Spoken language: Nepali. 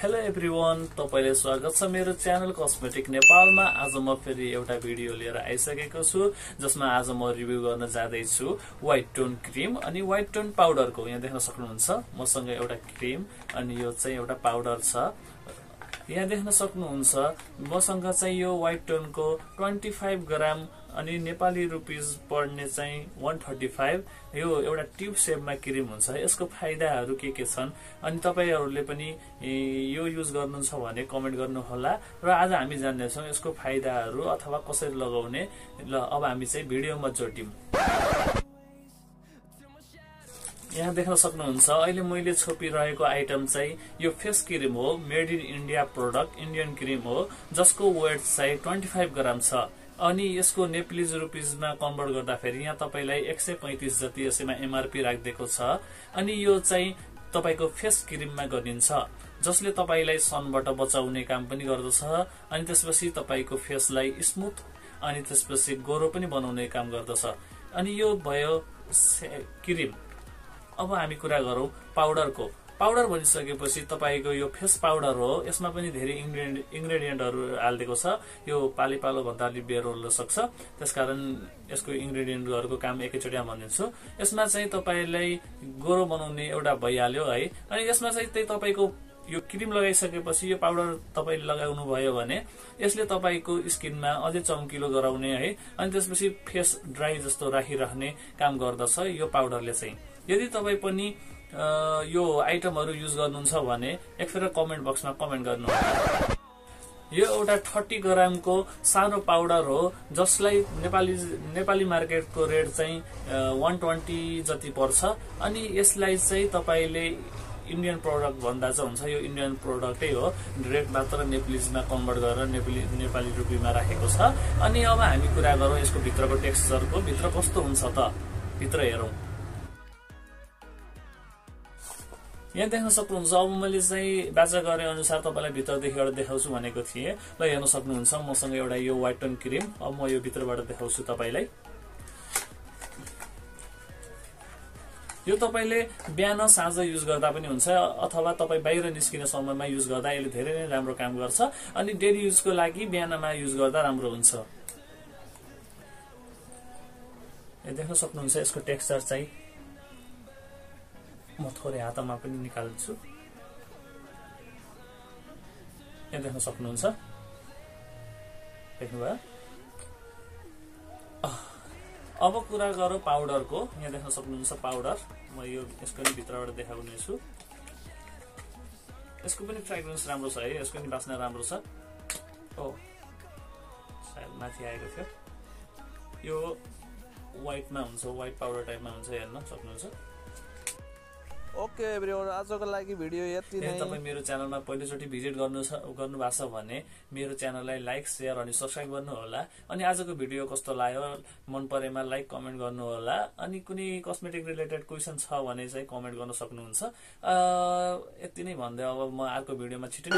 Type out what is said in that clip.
हेलो एभ्रिवान, तपाईलाई स्वागत छ मेरो च्यानल कस्मेटिक नेपालमा। आज म फेरि एउटा भिडियो लिएर आइसकेको छु जसमा आज म रिभ्यू गर्न जाँदै छु व्हाइट टोन क्रीम अनि व्हाइट टोन पाउडरको। यहाँ देख्न सक्नुहुन्छ मसँग एउटा क्रीम अनि यो चाहिँ एउटा पाउडर छ। यहाँ देख्न सक्नुहुन्छ मसँग चाहिँ यो व्हाइट टोन को 25 ग्राम अनि नेपाली रुपीज पर्ने चाहिँ 135 यो एउटा ट्यूब शेपमा क्रीम हुन्छ। यसको फाइदाहरू के छन् अनि तपाईहरुले पनि यो युज गर्नुहुन्छ भने कमेन्ट गर्नु होला र आज हामी जान्ने छौं यसको फाइदाहरू अथवा कसरी लगाउने। ल अब हामी चाहिँ भिडियोमा जोडियौं। यहाँ देख्न सक्नुहुन्छ अहिले मैले छोपिरहेको आइटम चाहिँ यो फेस क्रीम हो। Made in India product, Indian cream हो जसको वेट चाहिँ 25 ग्राम छ अनि यसको नेपाली रुपीजमा कन्भर्ट गर्दाखेरि यहाँ तपाईलाई 135 जति यसैमा एमआरपी राखिदिएको छ। अनि यो चाहिँ तपाईको फेस क्रीममा गरिन्छ जसले तपाईलाई सनबाट बचाउने काम पनि गर्दछ अनि त्यसपछि तपाईको फेसलाई स्मुथ अनि त्यसपछि गोरो पनि बनाउने काम गर्दछ। अनि यो भयो क्रीम। अब हामी कुरा गरौं पाउडरको। पाउडर भनिसकेपछि तपाईको यो फेस पाउडर हो। यसमा पनि धेरै इन्ग्रेडिएन्टहरु हाल्दिएको छ। यो पालो भन्दा अलि बेर हुन सक्छ, त्यसकारण यसको इन्ग्रेडिएन्टहरुको काम एकैचोटिमा भनिदिन्छु। यसमा चाहिँ तपाईलाई गोरो बनाउने एउटा भइहाल्यो है। अनि यसमा चाहिँ तपाईको यो क्रीम लगाइसकेपछि यो पाउडर तपाईले लगाउनु भयो भने यसले तपाईको स्किनमा अझै चम्किलो गराउने है अनि त्यसपछि फेस ड्राई जस्तो राखिराख्ने काम गर्दछ यो पाउडरले चाहिँ। यदि तपाई पनि यो आइटमहरु युज गर्नुहुन्छ भने एकफेर कमेन्ट बक्समा कमेन्ट गर्नुहोला। यो एउटा 30 ग्रामको सानो पाउडर हो जसलाई नेपाली मार्केटको रेट चाहिँ 120 जति पर्छ अनि यसलाई चाहिँ तपाईले इन्डियन प्रोडक्ट भन्दा चाहिँ हुन्छ। यो इन्डियन प्रोडक्टै हो, रेट मात्र नेपालीमा कन्भर्ट गरेर नेपाली रुपीमा राखेको छ। अनि अब हामी कुरा गरौं यसको भित्रको टेक्सचरको। भित्र कस्तो हुन्छ त भित्र हेरौं। यहाँ देख्न सक्नुहुन्छ अब मैले चाहिँ बाचा गरे अनुसार तपाईलाई भित्रदेखि एउटा देखाउँछु भनेको थिए। ल हेर्न सक्नुहुन्छ मसँग एउटा यो व्हाइट टोन क्रीम। अब म यो भित्रबाट देखाउँछु तपाईलाई। यो तपाईले बिहान साँझ युज गर्दा पनि हुन्छ अथवा तपाई बाहिर निस्किने समयमा युज गर्दा यसले धेरै नै राम्रो काम गर्छ अनि डेली युजको लागि बिहानमा युज गर्दा राम्रो हुन्छ। यो देख्न सक्नुहुन्छ यसको टेक्सचर चाहिँ म थोरै हातमा पनि निकाल्छु। यहाँ देख्न सक्नुहुन्छ, देख्नुभयो। अब कुरा गरौँ पाउडरको। यहाँ देख्न सक्नुहुन्छ पाउडर। म यो यसको नि भित्रबाट देखाउने छु। यसको पनि फ्रेग्रेन्स राम्रो छ है, यसको पनि बास्ना राम्रो छ। ओ सायद माथि आएको थियो। यो व्हाइटमा हुन्छ, व्हाइट पाउडर टाइपमा हुन्छ, हेर्न सक्नुहुन्छ। ओके एभ्रीवन, आजको लागि भिडियो यति नै। तपाई मेरो च्यानलमा पहिलोचोटि भिजिट गर्नु भएको छ भने मेरो च्यानललाई लाइक, शेयर अनि सब्स्क्राइब गर्नु होला। अनि आजको भिडियो कस्तो लाग्यो मन परेमा लाइक कमेन्ट गर्नु होला। अनि कुनै कस्मेटिक रिलेटेड क्वेशन छ भने चाहिँ कमेन्ट गर्न सक्नुहुन्छ। यति नै भन्दै अब म अर्को भिडियोमा छिटै